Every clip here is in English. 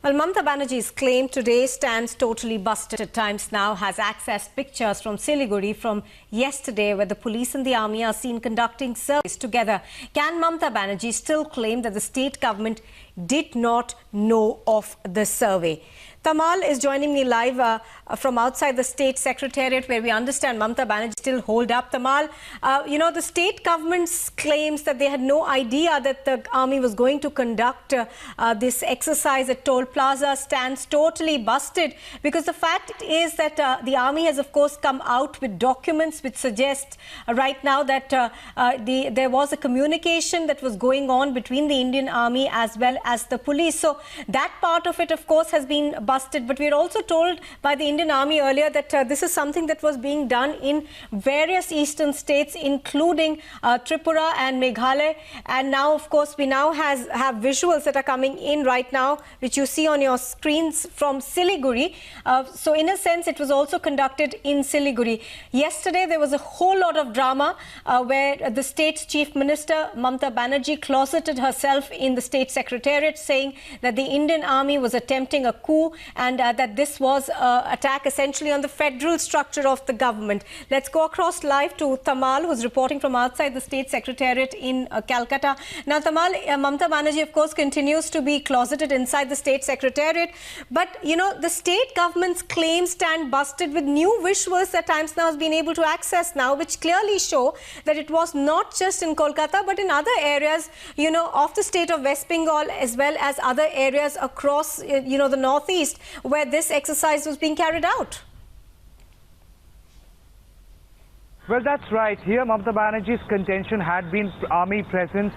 Well, Mamata Banerjee's claim today stands totally busted. Times Now has accessed pictures from Siliguri from yesterday where the police and the army are seen conducting surveys together. Can Mamata Banerjee still claim that the state government did not know of the survey? Tamal is joining me live from outside the state secretariat where we understand Mamata Banerjee still holed up. Tamal, the state government's claims that they had no idea that the army was going to conduct this exercise at Toll Plaza stands totally busted, because the fact is that the army has of course come out with documents which suggest right now that there was a communication that was going on between the Indian army as well as the police. So that part of it of course has been busted, but we are also told by the Indian army earlier that this is something that was being done in various eastern states including Tripura and Meghalaya, and now of course we now have visuals that are coming in right now which you see on your screens from Siliguri. So in a sense it was also conducted in Siliguri. Yesterday there was a whole lot of drama where the state's Chief Minister Mamata Banerjee closeted herself in the state secretariat, saying that the Indian army was attempting a coup and that this was an attack essentially on the federal structure of the government. Let's go across live to Tamal, who's reporting from outside the state secretariat in Calcutta. Now Tamal, Mamata Banerjee of course continues to be closeted inside the state secretariat, but the state government's claims stand busted with new visuals that Times Now has been able to access now, which clearly show that it was not just in Kolkata but in other areas of the state of West Bengal as well as other areas across the northeast where this exercise was being carried out. Well, that's right. Here, Mamata Banerjee's contention had been army presence,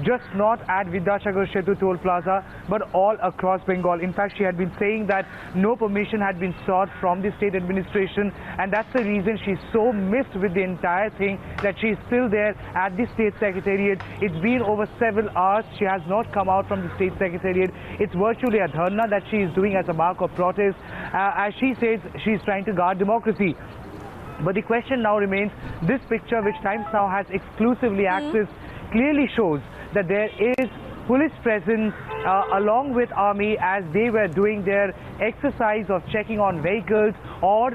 just not at Vidyasagar Setu Toll Plaza, but all across Bengal. In fact, she had been saying that no permission had been sought from the state administration, and that's the reason she's so missed with the entire thing, that she's still there at the state secretariat. It's been over several hours. She has not come out from the state secretariat. It's virtually a dharna that she is doing as a mark of protest. As she says, she's trying to guard democracy. But the question now remains, this picture which Times Now has exclusively accessed clearly shows that there is police presence along with army as they were doing their exercise of checking on vehicles or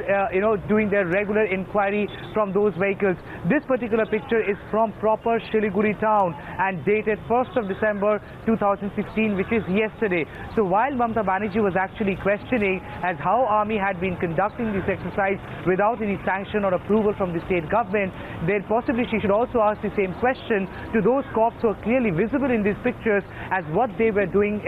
doing their regular inquiry from those vehicles. This particular picture is from proper Siliguri town and dated 1st of December 2016, which is yesterday. So while Mamata Banerjee was actually questioning as how army had been conducting this exercise without any sanction or approval from the state government, then possibly she should also ask the same question to those cops who are clearly visible in these pictures as what they were doing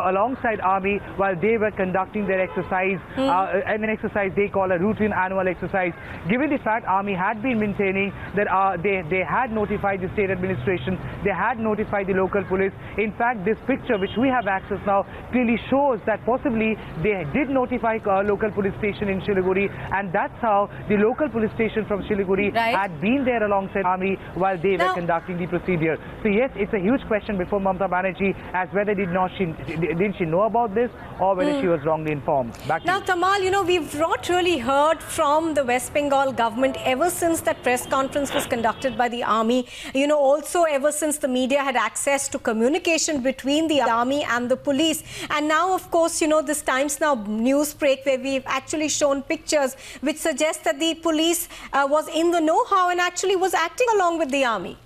alongside army while they were conducting their exercise, an exercise they call a routine annual exercise. Given the fact army had been maintaining that they had notified the state administration, they had notified the local police. In fact, this picture which we have access now clearly shows that possibly they did notify local police station in Siliguri, and that's how the local police station from Siliguri had been there alongside army while they were conducting the procedure. So yes, it's a huge question before Mamata Banerjee as whether didn't she know about this or whether she was wrongly informed. Now Tamal, we've not really heard from the West Bengal government ever since that press conference was conducted by the army. Also ever since the media had access to communication between the army and the police. And now of course, this Times Now news break where we've actually shown pictures which suggest that the police was in the know-how and actually was acting along with the army.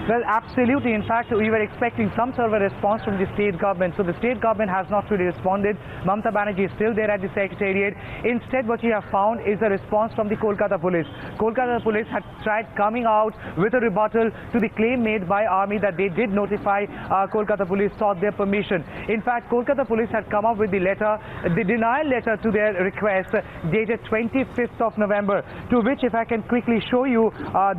Well, absolutely. In fact, we were expecting some sort of a response from the state government. So the state government has not really responded. Mamata Banerjee is still there at the secretariat. Instead, what we have found is a response from the Kolkata police. Kolkata police had tried coming out with a rebuttal to the claim made by army that they did notify Kolkata police, sought their permission. In fact, Kolkata police had come up with the letter, the denial letter to their request dated 25th of November, to which, if I can quickly show you,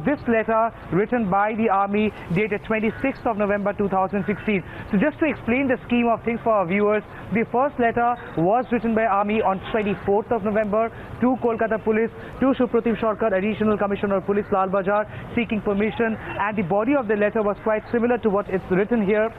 this letter written by the army dated 26th of November 2016. So just to explain the scheme of things for our viewers, the first letter was written by army on 24th of November to Kolkata police, to Supratim Sarkar, Additional Commissioner of Police, Lal Bazar, seeking permission, and the body of the letter was quite similar to what it's written here.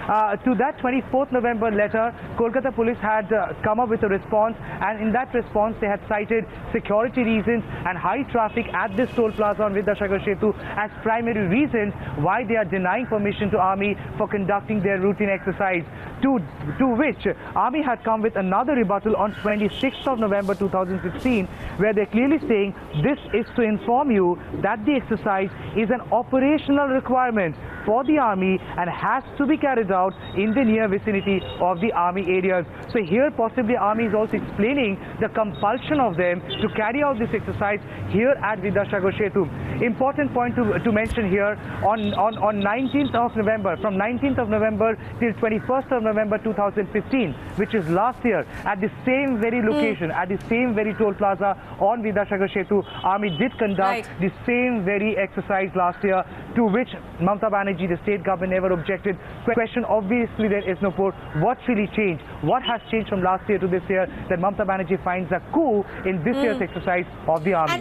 To that 24th November letter, Kolkata police had come up with a response, and in that response they had cited security reasons and high traffic at this toll plaza on Vidyasagar Setu as primary reasons why why they are denying permission to Army for conducting their routine exercise. To which Army had come with another rebuttal on 26th of November 2016, where they're clearly saying this is to inform you that the exercise is an operational requirement for the Army and has to be carried out in the near vicinity of the Army areas. So here possibly Army is also explaining the compulsion of them to carry out this exercise here at Vidyasagar Setu. Important point to mention here, on 19th of November, from 19th of November till 21st of November 2015, which is last year, at the same very location, at the same very toll plaza on Vidyasagar Setu, Army did conduct the same very exercise last year, to which Mamata Banerjee, the state government, never objected. Question obviously there is no port. What really changed? What has changed from last year to this year that Mamata Banerjee finds a coup in this year's exercise of the Army?